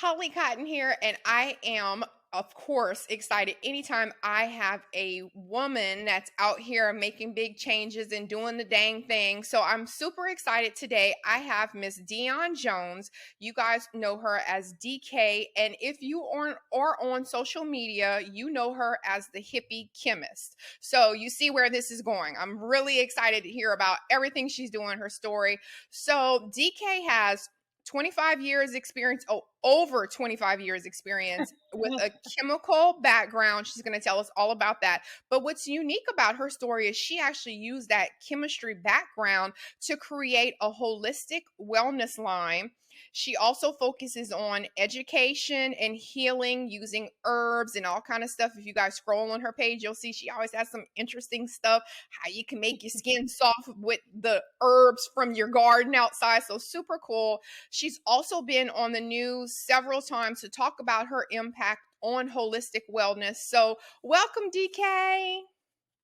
Holly Cotton here, and I am, of course, excited anytime I have a woman that's out here making big changes and doing the dang thing. So I'm super excited today. I have Miss Diawn Jones. You guys know her as DK, and if you are on social media, you know her as the Hippie Chemist. So you see where this is going. I'm really excited to hear about everything she's doing, her story. So DK has 25 years experience, over 25 years experience with a chemical background. She's going to tell us all about that. But what's unique about her story is she actually used that chemistry background to create a holistic wellness line. She also focuses on education and healing using herbs and all kind of stuff. If you guys scroll on her page, you'll see she always has some interesting stuff, how you can make your skin soft with the herbs from your garden outside. So super cool. She's also been on the news several times to talk about her impact on holistic wellness. So, welcome, DK.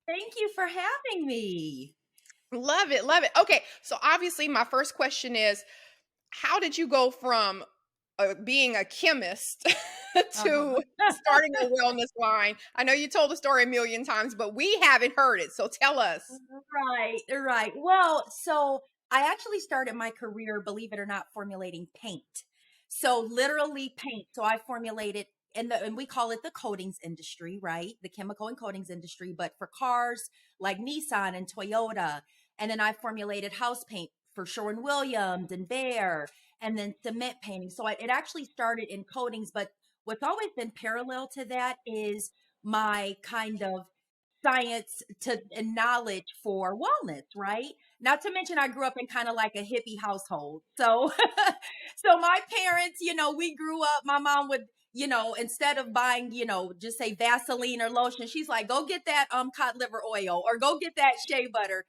Thank you for having me. Love it. Love it. Okay. So, obviously, my first question is how did you go from being a chemist to Uh-huh. starting a wellness line? I know you told the story a million times, but we haven't heard it. So, tell us. Right, right. Well, so I actually started my career, believe it or not, formulating paint. So literally paint. So I formulated and we call it the coatings industry, right? The chemical and coatings industry, but for cars like Nissan and Toyota. And then I formulated house paint for Sherwin-Williams and Behr, and then cement painting. So it actually started in coatings, but what's always been parallel to that is my kind of science to and knowledge for wellness, right? Not to mention I grew up in kind of like a hippie household. So so my parents, we grew up, my mom would, instead of buying, just say Vaseline or lotion, she's like, go get that cod liver oil or go get that shea butter.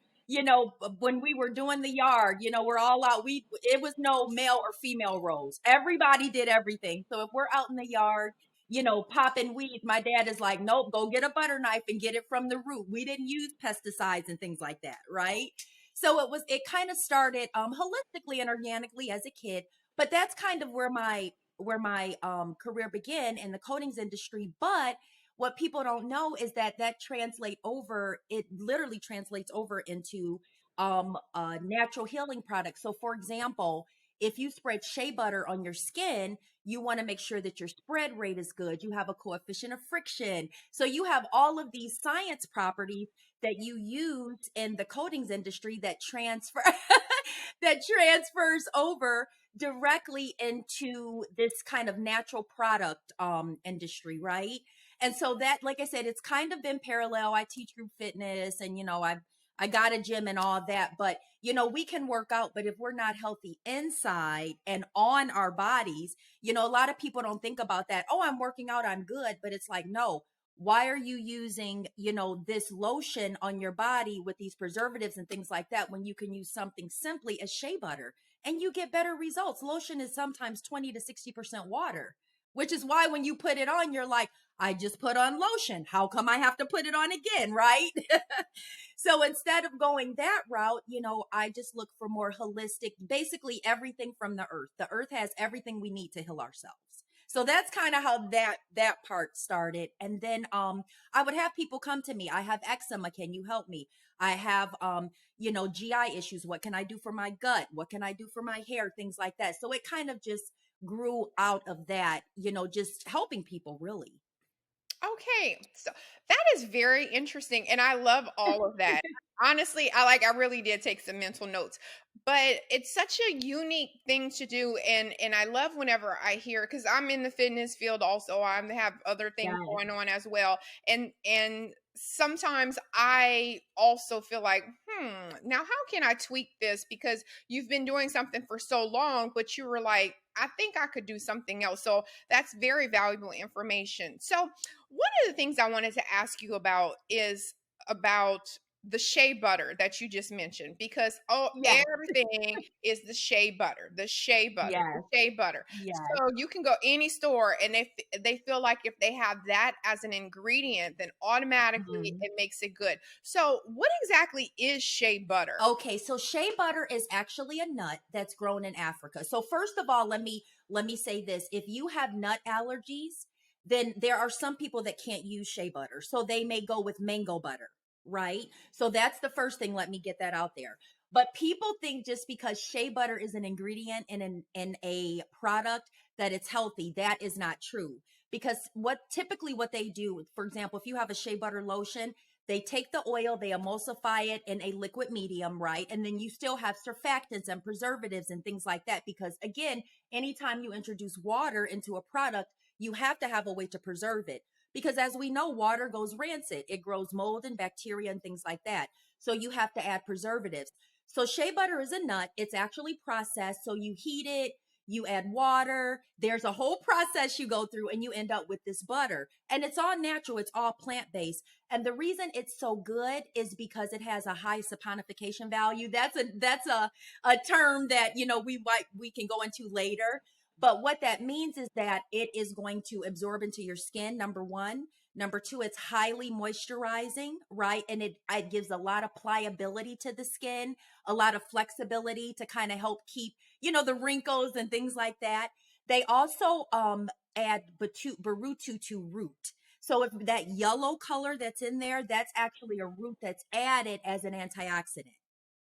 When we were doing the yard, we're all out. It was no male or female roles. Everybody did everything. So if we're out in the yard, popping weeds, my dad is like, nope, go get a butter knife and get it from the root. We didn't use pesticides and things like that, right? So it kind of started holistically and organically as a kid, but that's kind of where my career began in the coatings industry. But what people don't know is it literally translates over into natural healing products. So for example, if you spread shea butter on your skin, you want to make sure that your spread rate is good. You have a coefficient of friction. So you have all of these science properties that you use in the coatings industry that transfer that transfers over directly into this kind of natural product industry, right? And so that, like I said, it's kind of been parallel. I teach group fitness, and I got a gym and all that, but we can work out, but if we're not healthy inside and on our bodies, a lot of people don't think about that. Oh, I'm working out, I'm good. But it's like, no, why are you using, this lotion on your body with these preservatives and things like that when you can use something simply as shea butter and you get better results? Lotion is sometimes 20 to 60% water, which is why when you put it on, you're like, I just put on lotion. How come I have to put it on again, right? So instead of going that route, I just look for more holistic, basically everything from the earth. The earth has everything we need to heal ourselves. So that's kind of how that part started. And then I would have people come to me. I have eczema, can you help me? I have GI issues. What can I do for my gut? What can I do for my hair? Things like that. So it kind of just grew out of that, just helping people really. Okay, so that is very interesting, and I love all of that. Honestly, I really did take some mental notes, but it's such a unique thing to do, and I love whenever I hear because I'm in the fitness field also. I have other things Yeah. going on as well, and sometimes I also feel like, now how can I tweak this? Because you've been doing something for so long, but you were like, I think I could do something else. So that's very valuable information. So one of the things I wanted to ask you about is about the shea butter that you just mentioned, because Yes, everything is the shea butter, the shea butter, the yes, shea butter. yes. So you can go any store and they feel like if they have that as an ingredient, then automatically Mhm. it makes it good. So what exactly is shea butter? Okay, so shea butter is actually a nut that's grown in Africa. So first of all, let me say this. If you have nut allergies, then there are some people that can't use shea butter. So they may go with mango butter, right? So that's the first thing. Let me get that out there. But people think just because shea butter is an ingredient in a product that it's healthy. That is not true. Because what they do, for example, if you have a shea butter lotion, they take the oil, they emulsify it in a liquid medium, right? And then you still have surfactants and preservatives and things like that. Because again, anytime you introduce water into a product, you have to have a way to preserve it. Because as we know, water goes rancid, it grows mold and bacteria and things like that. So you have to add preservatives. So shea butter is a nut, it's actually processed. So you heat it, you add water, there's a whole process you go through, and you end up with this butter. And it's all natural, it's all plant based. And the reason it's so good is because it has a high saponification value. That's a term that we can go into later. But what that means is that it is going to absorb into your skin, number one. Number two, it's highly moisturizing, right? And it gives a lot of pliability to the skin, a lot of flexibility to kind of help keep, the wrinkles and things like that. They also add barutu root. So if that yellow color that's in there, that's actually a root that's added as an antioxidant.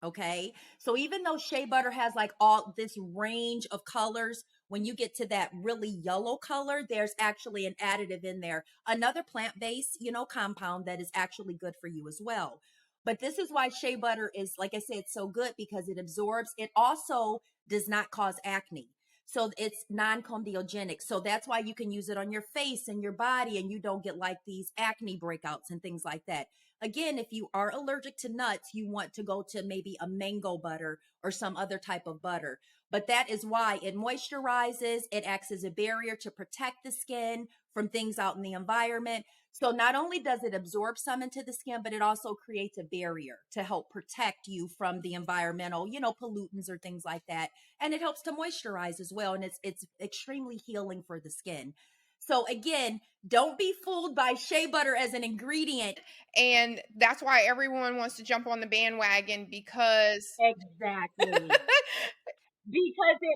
Okay. So even though shea butter has like all this range of colors, when you get to that really yellow color, there's actually an additive in there, another plant-based, compound that is actually good for you as well. But this is why shea butter is, like I said, so good because it absorbs. It also does not cause acne. So it's non-comedogenic. So that's why you can use it on your face and your body and you don't get like these acne breakouts and things like that. Again, if you are allergic to nuts, you want to go to maybe a mango butter or some other type of butter. But that is why it moisturizes, it acts as a barrier to protect the skin from things out in the environment. So not only does it absorb some into the skin, but it also creates a barrier to help protect you from the environmental, pollutants or things like that. And it helps to moisturize as well. And it's extremely healing for the skin. So again, don't be fooled by shea butter as an ingredient. And that's why everyone wants to jump on the bandwagon because Exactly.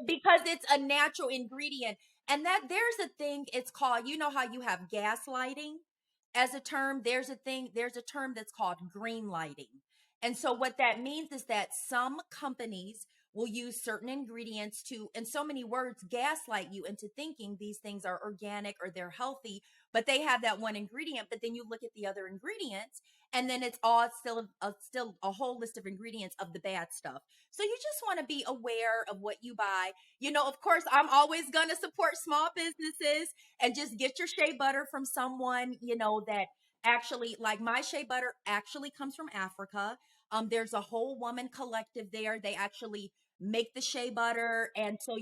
Because it's a natural ingredient. And that there's a thing, it's called, how you have gaslighting as a term, there's a term that's called green lighting. And so what that means is that some companies will use certain ingredients to, in so many words, gaslight you into thinking these things are organic or they're healthy, but they have that one ingredient. But then you look at the other ingredients, and then it's all still a whole list of ingredients of the bad stuff. So you just want to be aware of what you buy. Of course, I'm always going to support small businesses and just get your shea butter from someone, that actually, like my shea butter actually comes from Africa. There's a whole woman collective there. They actually make the shea butter. And so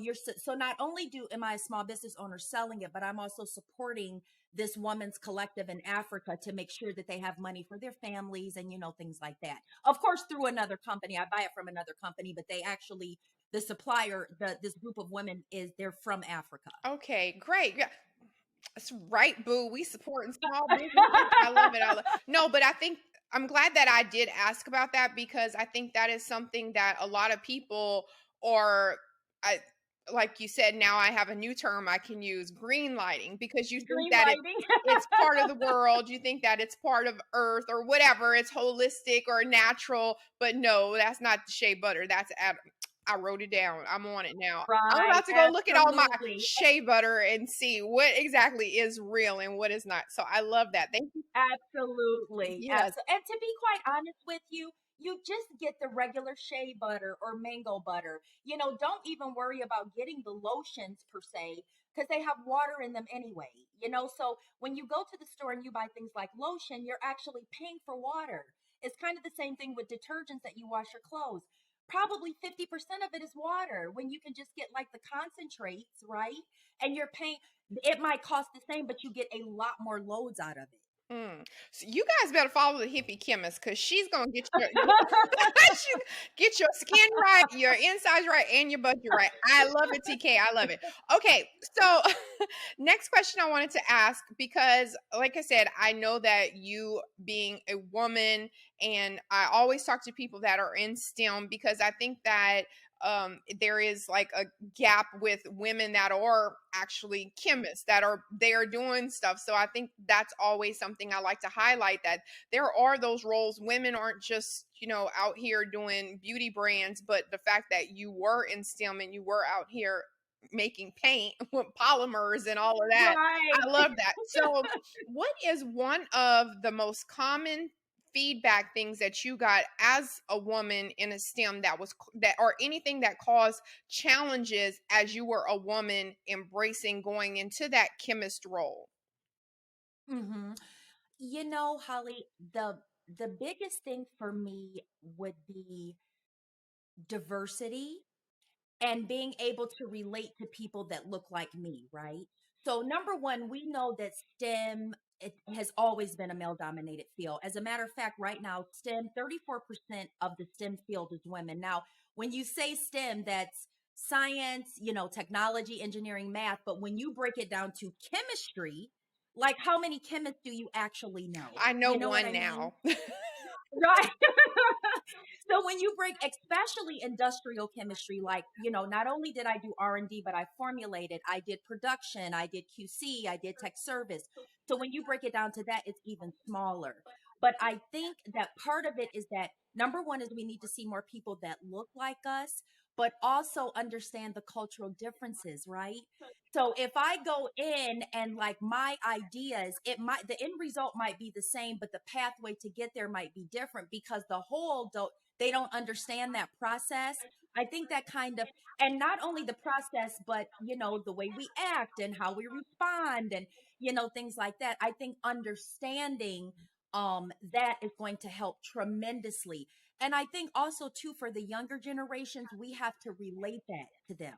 not only am I a small business owner selling it, but I'm also supporting this woman's collective in Africa to make sure that they have money for their families and, things like that. Of course, through another company, I buy it from another company, but the supplier, this group of women they're from Africa. okay, great. Yeah, that's right, boo. We supporting small businesses. I love it. No, but I think I'm glad that I did ask about that because I think that is something that a lot of people or I like you said, now I have a new term I can use, green lighting, because you think Green that lighting. it's part of the world, you think that it's part of earth or whatever, it's holistic or natural, but no, that's not the shea butter. I wrote it down. I'm on it now. I'm Right, about to go look at all my absolutely. shea butter and see what exactly is real and what is not. So I love that. Thank you. Absolutely. Yes. Absolutely. And to be quite honest with you, you just get the regular shea butter or mango butter. Don't even worry about getting the lotions per se because they have water in them anyway. So when you go to the store and you buy things like lotion, you're actually paying for water. It's kind of the same thing with detergents that you wash your clothes. Probably 50% of it is water when you can just get like the concentrates, right? And you're paying, it might cost the same, but you get a lot more loads out of it. Mm. So you guys better follow the hippie chemist because she's gonna get your she get your skin right, your insides right, and your budget right. I love it, TK. I love it. Okay, so next question I wanted to ask because, like I said, I know that you being a woman, and I always talk to people that are in STEM because I think that there is like a gap with women that are actually chemists that are they are doing stuff. So I think that's always something I like to highlight, that there are those roles. Women aren't just, out here doing beauty brands, but the fact that you were in STEM and you were out here making paint with polymers and all of that. Right. I love that. So, what is one of the most common feedback things that you got as a woman in a STEM that was that or anything that caused challenges as you were a woman embracing going into that chemist role? Hmm. Holly, the biggest thing for me would be diversity and being able to relate to people that look like me, right? So, number one, we know that STEM it has always been a male dominated field. As a matter of fact, right now, STEM, 34% of the STEM field is women. Now, when you say STEM, that's science, technology, engineering, math. But when you break it down to chemistry, like how many chemists do you actually know? I know You know what one I mean? now. Right. So when you break, especially industrial chemistry, like, not only did I do R&D, but I formulated, I did production, I did QC, I did tech service. So when you break it down to that, it's even smaller. But I think that part of it is that number one is we need to see more people that look like us, but also understand the cultural differences, right? So if I go in and like my ideas, the end result might be the same, but the pathway to get there might be different because the whole don't they don't understand that process. I think that kind of, and not only the process, but the way we act and how we respond and things like that. I think understanding that is going to help tremendously. And I think also too for the younger generations, we have to relate that to them.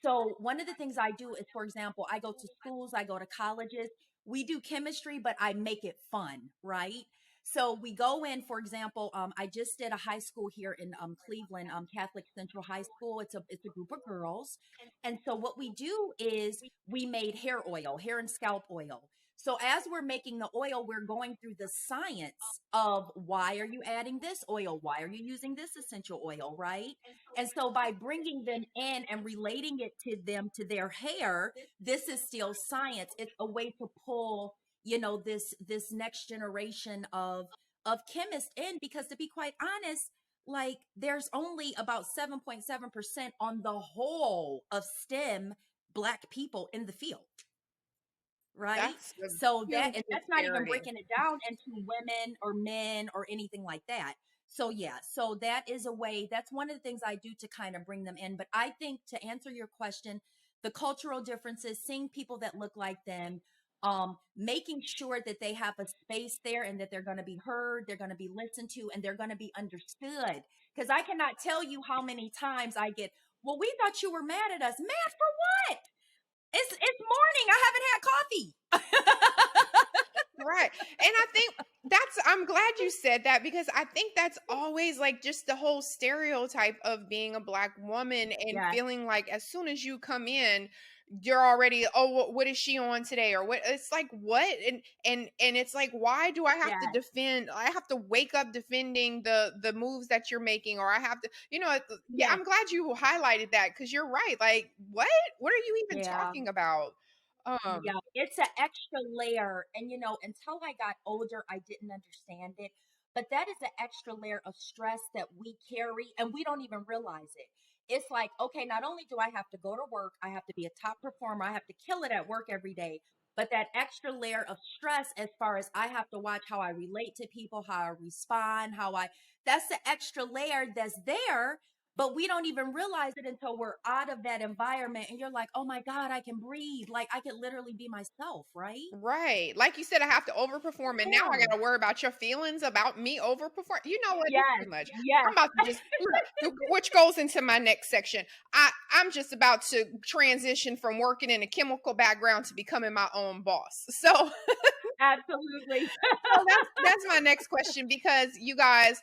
So one of the things I do is, for example, I go to schools, I go to colleges, we do chemistry, but I make it fun, right? So we go in, for example, I just did a high school here in Cleveland, Catholic Central High School. It's a group of girls, and so what we do is we made hair oil, hair and scalp oil. So as we're making the oil, we're going through the science of why are you adding this oil? Why are you using this essential oil, right? And so by bringing them in and relating it to them to their hair, this is still science. It's a way to pull this next generation of chemists in, because to be quite honest, like there's only about 7.7% on the whole of STEM black people in the field, right? That's a So huge and that's not even disparity. breaking it down into women or men or anything like that. So yeah, so that is a way, that's one of the things I do to kind of bring them in. But I think to answer your question, the cultural differences, seeing people that look like them, making sure that they have a space there and that they're going to be heard, they're going to be listened to, and they're going to be understood. Because I cannot tell you how many times I get, well, we thought you were mad at us. Mad for what? It's morning. I haven't had coffee. Right. And I think I'm glad you said that because I think that's always like just the whole stereotype of being a black woman and Yes, feeling like as soon as you come in, you're already, oh, what is she on today? Or what? It's like, what? And it's like, why do I have to yes, defend? I have to wake up defending the moves that you're making, or I have to, yeah, yes, I'm glad you highlighted that because you're right. Like, what are you even yeah. talking about? Yeah, it's an extra layer. And until I got older, I didn't understand it. But that is an extra layer of stress that we carry and we don't even realize it. It's like, okay, not only do I have to go to work, I have to be a top performer, I have to kill it at work every day. But that extra layer of stress, as far as I have to watch how I relate to people, how I respond, that's the extra layer that's there, but we don't even realize it until we're out of that environment and you're like, oh my God, I can breathe. Like I can literally be myself, right? Right. Like you said, I have to overperform, and now I Yeah. gotta worry about your feelings about me overperform. You know what? It's Yes. too much. I'm Yes. about to just look, which goes into my next section. I'm just about to transition from working in a chemical background to becoming my own boss. So Absolutely. So that's my next question because you guys,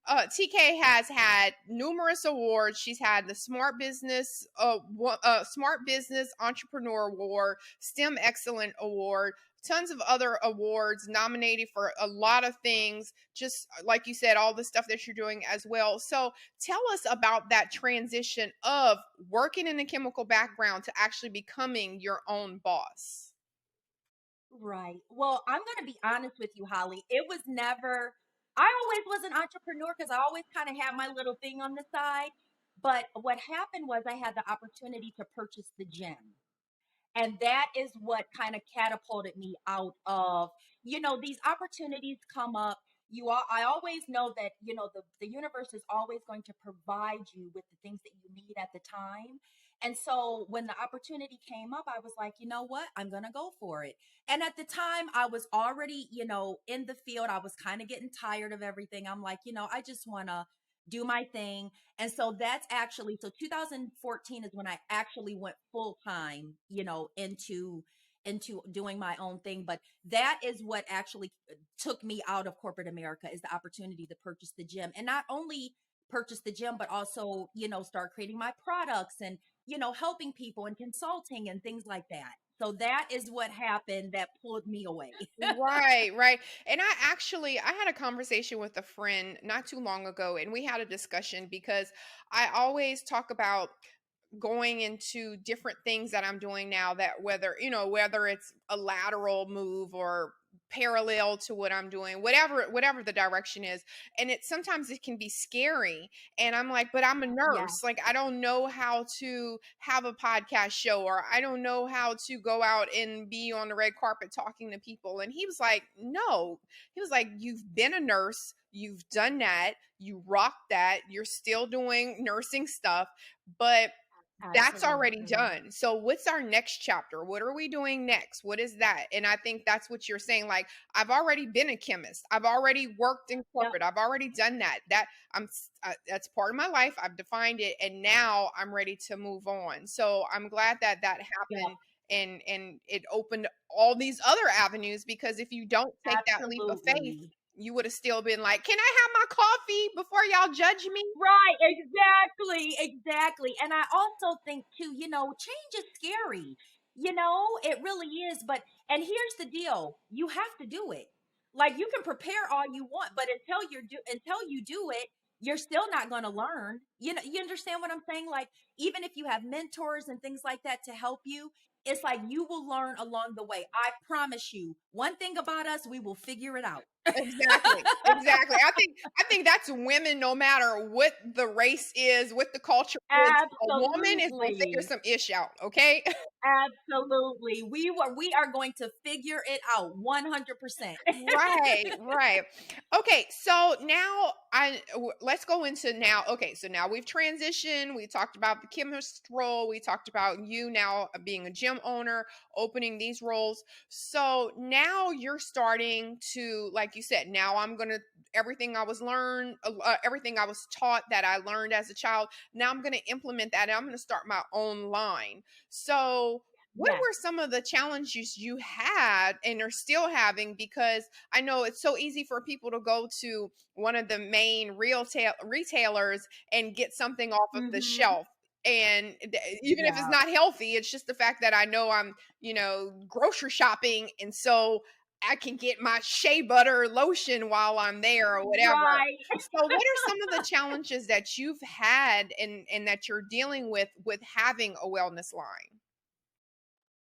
TK has had numerous awards. She's had the Smart Business Entrepreneur Award, STEM Excellent Award, tons of other awards, nominated for a lot of things. Just like you said, all the stuff that you're doing as well. So tell us about that transition of working in a chemical background to actually becoming your own boss. Right. Well, I'm going to be honest with you, Holly. It was never, I always was an entrepreneur because I always kind of had my little thing on the side. But what happened was I had the opportunity to purchase the gym. And that is what kind of catapulted me out of, these opportunities come up. I always know that, the universe is always going to provide you with the things that you need at the time. And so when the opportunity came up, I was like, you know what? I'm going to go for it. And at the time, I was already, in the field. I was kind of getting tired of everything. I'm like, I just want to do my thing. And so that's actually, so 2014 is when I actually went full time, into doing my own thing. But that is what actually took me out of corporate America, is the opportunity to purchase the gym, and not only purchase the gym, but also, start creating my products and, helping people and consulting and things like that. So that is what happened that pulled me away. Right, right. And I had a conversation with a friend not too long ago, and we had a discussion because I always talk about going into different things that I'm doing now, that whether it's a lateral move or parallel to what I'm doing, whatever the direction is. And sometimes it can be scary. And I'm like, but I'm a Yeah. nurse. Like, I don't know how to have a podcast show, or I don't know how to go out and be on the red carpet talking to people. And he was like, no. He was like, you've been a nurse, you've done that, you rock that, you're still doing nursing stuff, but that's already Absolutely. done. So what's our next chapter? What are we doing next? What is that? And I think that's what you're saying. Like, I've already been a chemist. I've already worked in Yep. corporate. I've already done that. That's part of my life. I've defined it, and now I'm ready to move on. So I'm glad that that Yep. happened, and it opened all these other avenues, because if you don't take that leap of faith, Absolutely. you would have still been like, "Can I have my coffee before y'all judge me?" Right, exactly, exactly. And I also think too, change is scary. It really is. But and here's the deal: you have to do it. Like, you can prepare all you want, but until you do it, you're still not going to learn. You understand what I'm saying? Like, even if you have mentors and things like that to help you, it's like you will learn along the way. I promise you. One thing about us, we will figure it out. Exactly. Exactly. I think that's women, no matter what the race is, what the culture is. A woman is gonna figure Absolutely. some ish out, okay? Absolutely. We are going to figure it out 100%. Right, right. Okay, so now let's go into now. Okay, so now we've transitioned. We talked about the chemist role. We talked about you now being a gym owner, opening these roles. So now you're starting to, like you said, now I'm gonna everything I was taught that I learned as a child. Now I'm gonna implement that, and I'm gonna start my own line. So what Yes. were some of the challenges you had and are still having? Because I know it's so easy for people to go to one of the main retailers and get something off of the Mhm. shelf. And even if it's Yeah. not healthy, it's just the fact that I know I'm, grocery shopping. And so I can get my shea butter lotion while I'm there or whatever. Right. So what are some of the challenges that you've had and that you're dealing with having a wellness line?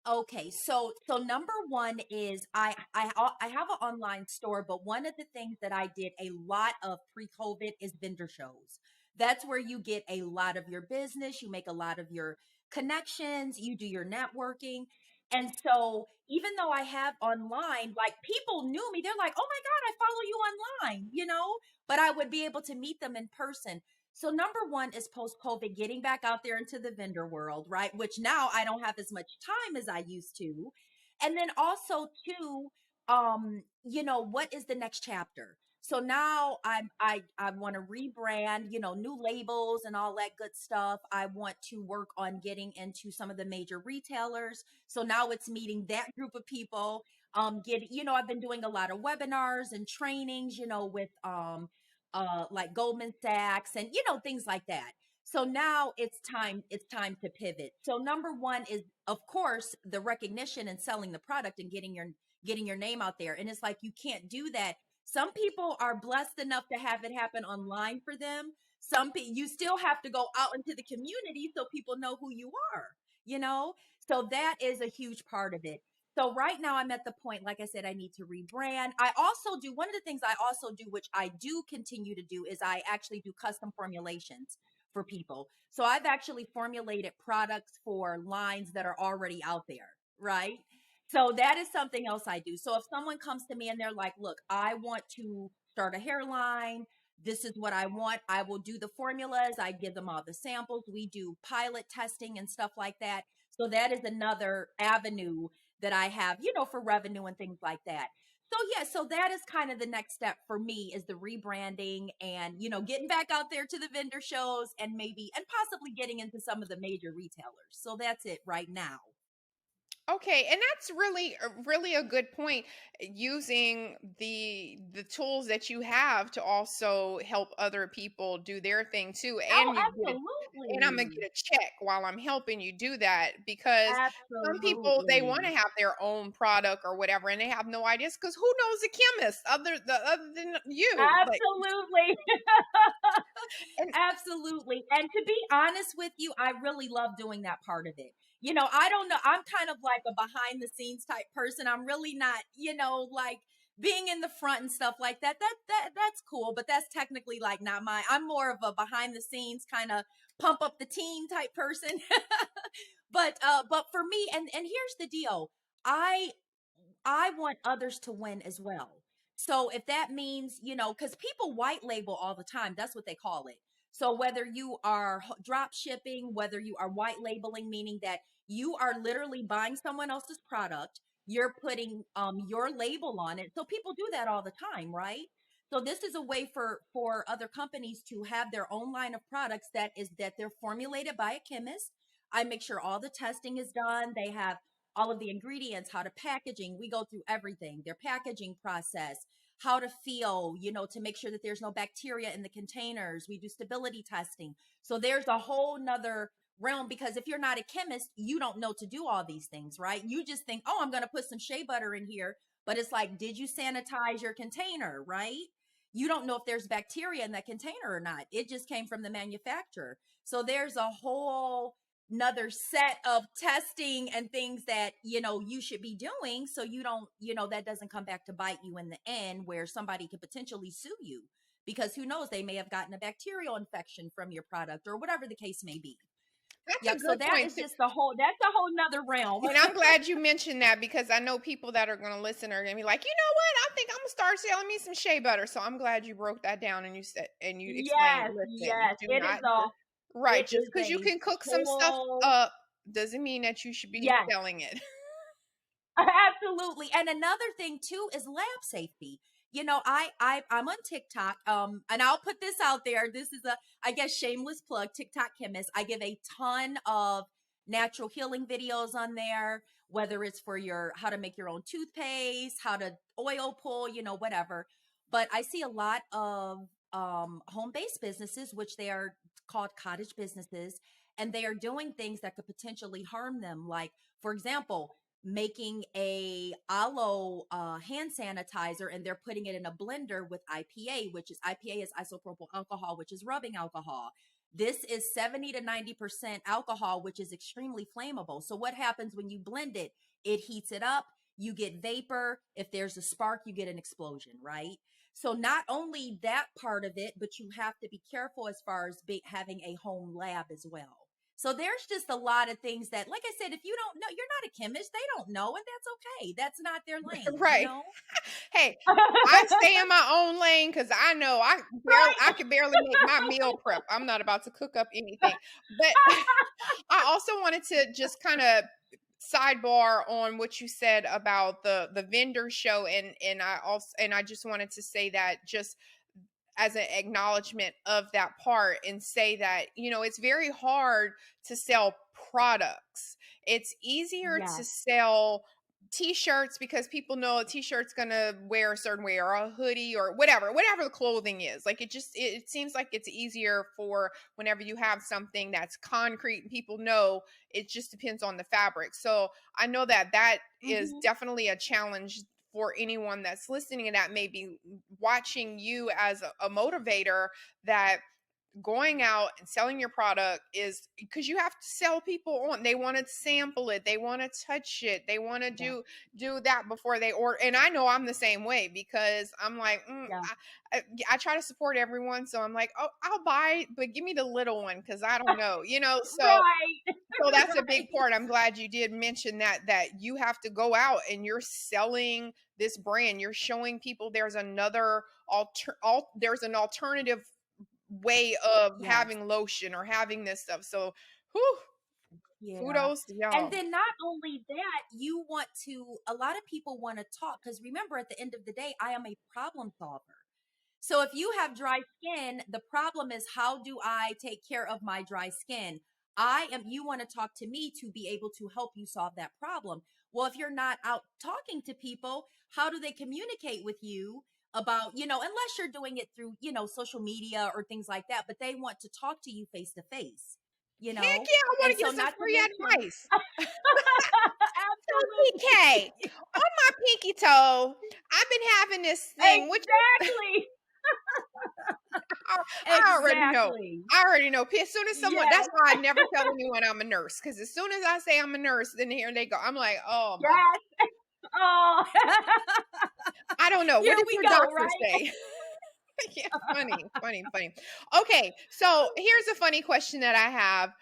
Okay, so number one is I have an online store, but one of the things that I did a lot of pre-COVID is vendor shows. That's where you get a lot of your business, you make a lot of your connections, you do your networking. And so even though I have online, like, people knew me, they're like, "Oh my God, I follow you online," but I would be able to meet them in person. So number one is post COVID, getting back out there into the vendor world, right? Which now I don't have as much time as I used to. And then also too, what is the next chapter? So now I want to rebrand, new labels and all that good stuff. I want to work on getting into some of the major retailers. So now it's meeting that group of people. I've been doing a lot of webinars and trainings, with like Goldman Sachs and things like that. So now it's time to pivot. So number one is, of course, the recognition and selling the product and getting your name out there. And it's like you can't do that. Some people are blessed enough to have it happen online for them. You still have to go out into the community so people know who you are, you know? So that is a huge part of it. So right now I'm at the point, like I said, I need to rebrand. I also do one of the things I also do, which I do continue to do, is I actually do custom formulations for people. So I've actually formulated products for lines that are already out there, right? So that is something else I do. So if someone comes to me and they're like, look, I want to start a hairline, this is what I want, I will do the formulas. I give them all the samples. We do pilot testing and stuff like that. So that is another avenue that I have, for revenue and things like that. So yeah, so that is kind of the next step for me, is the rebranding and, getting back out there to the vendor shows and possibly getting into some of the major retailers. So that's it right now. Okay, and that's really a good point. Using the tools that you have to also help other people do their thing too, Oh, and I'm gonna absolutely. get a check while I'm helping you do that, because some people, they want to Absolutely. have their own product or whatever, and they have no ideas, because who knows a chemist other than you? But Absolutely. and Absolutely. And to be honest with you, I really love doing that part of it. I don't know. I'm kind of like a behind the scenes type person. I'm really not, like being in the front and stuff like that. That's cool, but that's technically like not I'm more of a behind the scenes kind of pump up the team type person. But for me, and here's the deal. I I want others to win as well. So if that means, because people white label all the time, that's what they call it. So whether you are drop shipping, whether you are white labeling, meaning that you are literally buying someone else's product, you're putting your label on it. So people do that all the time, right? So this is a way for other companies to have their own line of products that they're formulated by a chemist. I make sure all the testing is done. They have all of the ingredients, how to packaging. We go through everything, their packaging process, how to feel, to make sure that there's no bacteria in the containers. We do stability testing. So there's a whole nother realm, because if you're not a chemist, you don't know to do all these things, right? You just think, oh, I'm going to put some shea butter in here. But it's like, did you sanitize your container, right? You don't know if there's bacteria in that container or not. It just came from the manufacturer. So there's a whole another set of testing and things that you should be doing, so you don't that doesn't come back to bite you in the end, where somebody could potentially sue you, because who knows, they may have gotten a bacterial infection from your product or whatever the case may be. that's a Yep. So good that point. is just that's a whole nother realm. And I'm glad you mentioned that, because I know people that are going to listen are going to be like, you know what? I think I'm going to start selling me some shea butter. So I'm glad you broke that down, and you explained, Yes, listen, yes, do it is not, a right. it Just is because you a can cook some stuff whole up doesn't mean that you should be yes. selling it. Absolutely. And another thing too is lab safety. I'm on TikTok. And I'll put this out there. This is a, I guess, shameless plug, TikTok chemist. I give a ton of natural healing videos on there, whether it's for your how to make your own toothpaste, how to oil pull, whatever. But I see a lot of home-based businesses, which they are called cottage businesses, and they are doing things that could potentially harm them. Like, for example, making a aloe hand sanitizer, and they're putting it in a blender with IPA is isopropyl alcohol, which is rubbing alcohol. This is 70 to 90% alcohol, which is extremely flammable. So what happens when you blend it? It heats it up. You get vapor. If there's a spark, you get an explosion, right? So not only that part of it, but you have to be careful as far as having a home lab as well. So there's just a lot of things that, like I said, if you don't know, you're not a chemist, they don't know, and that's okay. That's not their lane, Right. Hey, I stay in my own lane, because I know I Right. can barely make my meal prep. I'm not about to cook up anything. But I also wanted to just kind of sidebar on what you said about the vendor show, and I just wanted to say that just as an acknowledgement of that part, and say that, it's very hard to sell products. It's easier to Yes. sell t-shirts because people know a t-shirt's gonna wear a certain way, or a hoodie, or whatever the clothing is. Like, it seems like it's easier for whenever you have something that's concrete and people know. It just depends on the fabric. So I know that that is Hmm. definitely a challenge for anyone that's listening and that may be watching you as a motivator, that going out and selling your product is because you have to sell people on. They want to sample it, they want to touch it, they want to Yeah. do that before they order. And I know I'm the same way, because I'm like, Yeah. I try to support everyone, so I'm like, oh, I'll buy, but give me the little one because I don't know, Right. so that's a big Right. part. I'm glad you did mention that you have to go out and you're selling this brand. You're showing people there's another there's an alternative way of Yes. having lotion or having this stuff. So, whew, Yeah. kudos to And y'all. then not only that, you want to, a lot of people want to talk because remember, at the end of the day, I am a problem solver. So if you have dry skin, the problem is, how do I take care of my dry skin? You want to talk to me to be able to help you solve that problem. Well, if you're not out talking to people, how do they communicate with you about, unless you're doing it through, social media or things like that, but they want to talk to you face to face, you Heck know? yeah, I want And to so get some not to free mention, advice. So, PK, absolutely. on my pinky toe, I've been having this thing, which Exactly. I already know. Exactly. I already know. As soon as someone, that's Yes. why I never tell anyone I'm a nurse. Because as soon as I say I'm a nurse, then here they go. I'm like, oh my God. Yes. Oh. I don't know. What Here did we your go, doctor right? say? Yeah, funny. Okay, so here's a funny question that I have.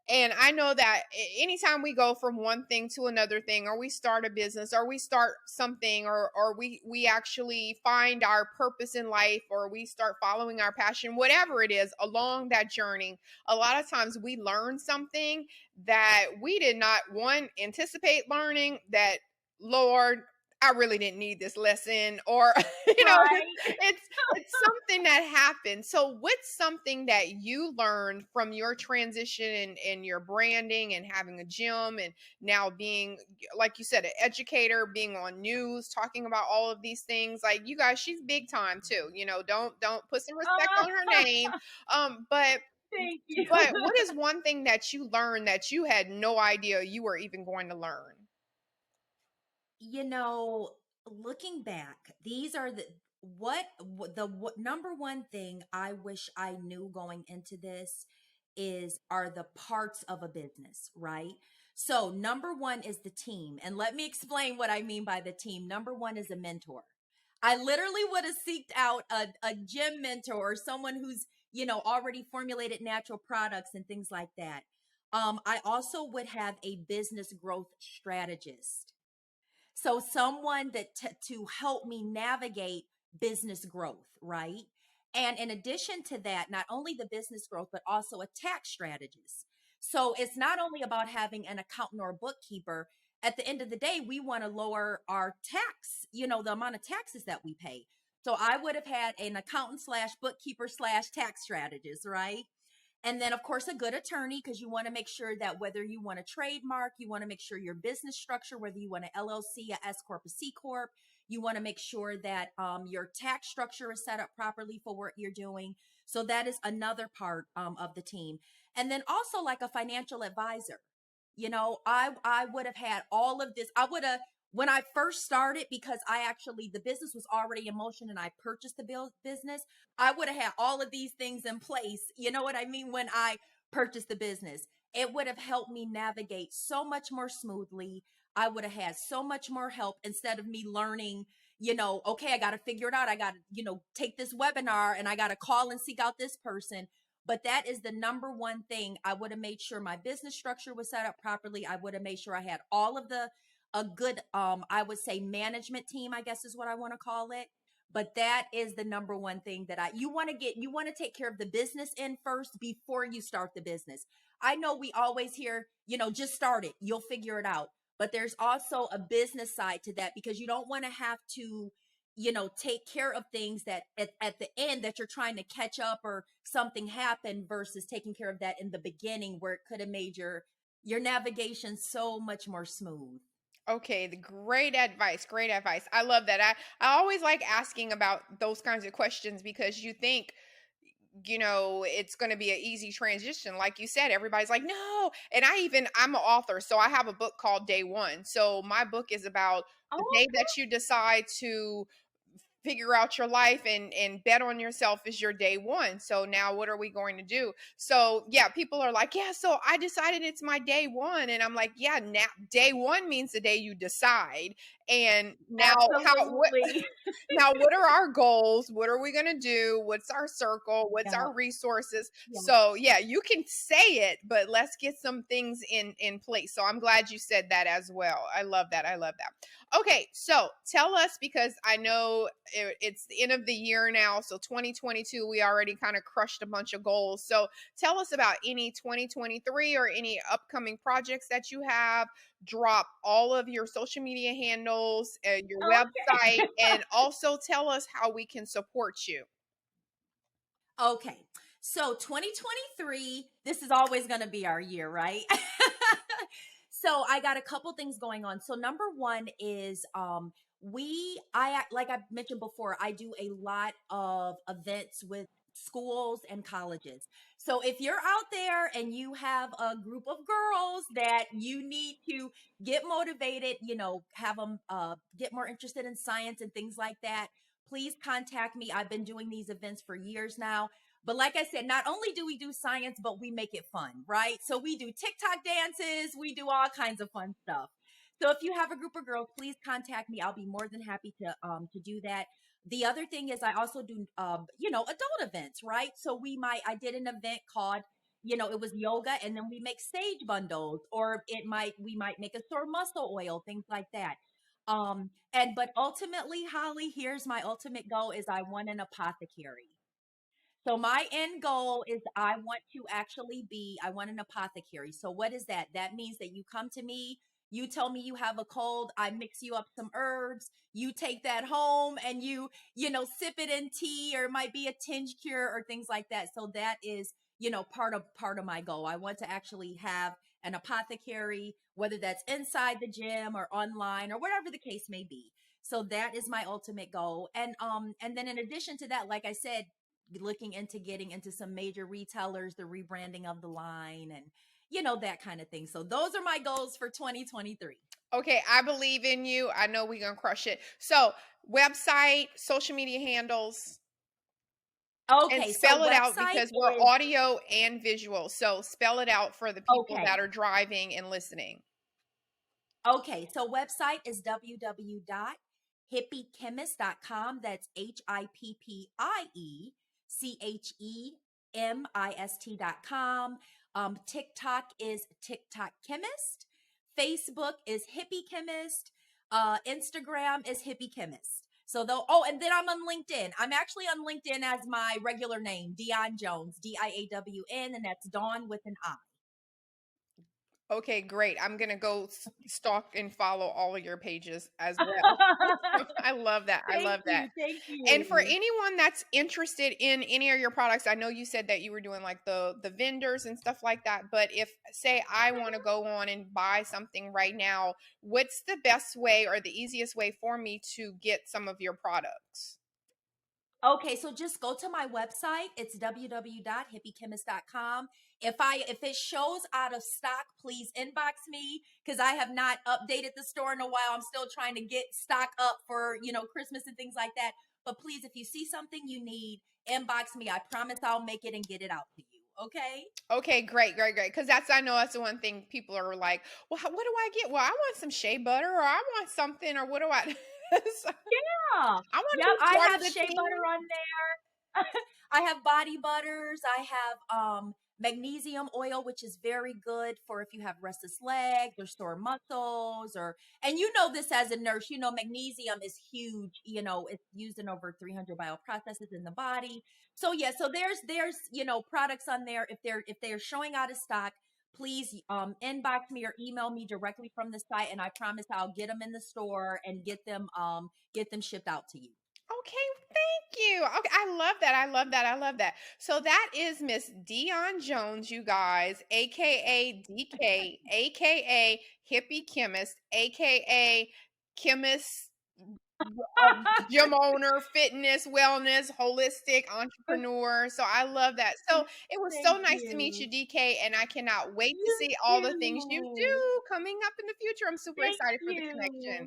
And I know that anytime we go from one thing to another thing, or we start a business, or we start something, or we actually find our purpose in life, or we start following our passion, whatever it is, along that journey, a lot of times we learn something that we did not, one, anticipate learning, that, Lord, I really didn't need this lesson, or Right. it's it's something that happened. So, what's something that you learned from your transition in your branding and having a gym, and now being, like you said, an educator, being on news, talking about all of these things? Like, you guys, she's big time too. Don't put some respect on her Oh, name. But thank you. what is one thing that you learned that you had no idea you were even going to learn? you know, Looking back, these are the number one thing I wish I knew going into this is are the parts of a business, right? So, number one is the team. And let me explain what I mean by the team. Number one is a mentor. I literally would have seeked out a gym mentor, or someone who's, already formulated natural products and things like that. I also would have a business growth strategist, so someone to help me navigate business growth, right? And in addition to that, not only the business growth, but also a tax strategist. So it's not only about having an accountant or a bookkeeper. At the end of the day, we want to lower our tax, the amount of taxes that we pay. So I would have had an accountant slash bookkeeper slash tax strategist, right? And then, of course, a good attorney, because you want to make sure that whether you want a trademark, you want to make sure your business structure, whether you want an LLC, a S Corp, a C Corp, you want to make sure that your tax structure is set up properly for what you're doing. So that is another part of the team. And then also like a financial advisor. I would have had all of this. I would have, when I first started, because the business was already in motion and I purchased the business, I would have had all of these things in place. You know what I mean? When I purchased the business, it would have helped me navigate so much more smoothly. I would have had so much more help instead of me learning, okay, I got to figure it out. I got to, take this webinar and I got to call and seek out this person. But that is the number one thing. I would have made sure my business structure was set up properly. I would have made sure I had all of a good, I would say, management team, I guess is what I want to call it. But that is the number one thing that you want to take care of the business end first before you start the business. I know we always hear, just start it, you'll figure it out. but there's also a business side to that, because you don't want to have to, take care of things that at the end that you're trying to catch up or something happen, versus taking care of that in the beginning where it could have made your navigation so much more smooth. Okay, the great advice. Great advice. I love that. I always like asking about those kinds of questions because you think, it's going to be an easy transition. Like you said, everybody's like, no. And I'm an author, so I have a book called Day One. So my book is about the Oh, day that you decide to figure out your life and bet on yourself is your day one. So now what are we going to do? So yeah, people are like, yeah, so I decided it's my day one. And I'm like, yeah, now day one means the day you decide. And now what absolutely. now, what are our goals? What are we going to do? What's our circle? What's Yeah. our resources? Yeah. So, yeah, you can say it, but let's get some things in place. So, I'm glad you said that as well. I love that. I love that. Okay, so tell us, because I know it's the end of the year now. So, 2022, we already kind of crushed a bunch of goals. So, tell us about any 2023 or any upcoming projects that you have. Drop all of your social media handles and your website, Okay. and also tell us how we can support you. Okay. So 2023, this is always going to be our year, right? So I got a couple things going on. So number one is like I mentioned before, I do a lot of events with schools and colleges. So if you're out there and you have a group of girls that you need to get motivated, have them get more interested in science and things like that, please contact me. I've been doing these events for years now. But like I said, not only do we do science, but we make it fun, right? So we do TikTok dances, we do all kinds of fun stuff. So if you have a group of girls, please contact me. I'll be more than happy to do that. The other thing is I also do adult events, right? So I did an event called, it was yoga, and then we make sage bundles, or we might make a sore muscle oil, things like that. But ultimately, Holly, here's my ultimate goal: is I want an apothecary. So my end goal is I want an apothecary. So what is that? That means that you come to me, you tell me you have a cold, I mix you up some herbs, you take that home and sip it in tea, or it might be a tinge cure or things like that. So that is, part of my goal. I want to actually have an apothecary, whether that's inside the gym or online or whatever the case may be. So that is my ultimate goal. And then in addition to that, like I said, looking into getting into some major retailers, the rebranding of the line, and that kind of thing. So those are my goals for 2023. Okay, I believe in you. I know we're going to crush it. So, website, social media handles, and Okay, so spell it out website because we're is audio and visual. So, spell it out for the people that okay. are driving and listening. Okay, so website is www.hippiechemist.com. That's HIPPIECHEMIST.com. TikTok is TikTok Chemist. Facebook is Hippie Chemist. Instagram is Hippie Chemist. So though, oh, and then I'm on LinkedIn. I'm actually on LinkedIn as my regular name, Diawn Jones, DIAWN, and that's Dawn with an I. Okay, great. I'm going to go stalk and follow all of your pages as well. I love that. I Thank love that. you. Thank And for you. anyone that's interested in any of your products, I know you said that you were doing like the vendors and stuff like that, but if say I want to go on and buy something right now, what's the best way or the easiest way for me to get some of your products? Okay, so just go to my website. It's www.hippiechemist.com. If it shows out of stock, please inbox me, because I have not updated the store in a while. I'm still trying to get stock up for, Christmas and things like that. But please, if you see something you need, inbox me. I promise I'll make it and get it out to you. Okay? Okay, great, great, great. Because I know that's the one thing people are like, well, what do I get? Well, I want some shea butter, or I want something, or what do I? So, Yeah. I want to Yep, be I part of have the shea team. butter on there. I have body butters. I have magnesium oil, which is very good for if you have restless legs or sore muscles, and this as a nurse, magnesium is huge. It's used in over 300 bioprocesses in the body. So yeah, so there's products on there. If they're showing out of stock, please inbox me or email me directly from the site, and I promise I'll get them in the store and get them shipped out to you. Okay, thank you. Okay, I love that. I love that. I love that. So that is Miss Diawn Jones, you guys, aka DK, aka Hippie Chemist, aka Chemist, gym owner, fitness, wellness, holistic entrepreneur. So I love that. So it was so Thank nice to meet you, you. DK, and I cannot wait to You see all the things you too. do coming up in the future. I'm super Thank excited for the you. connection.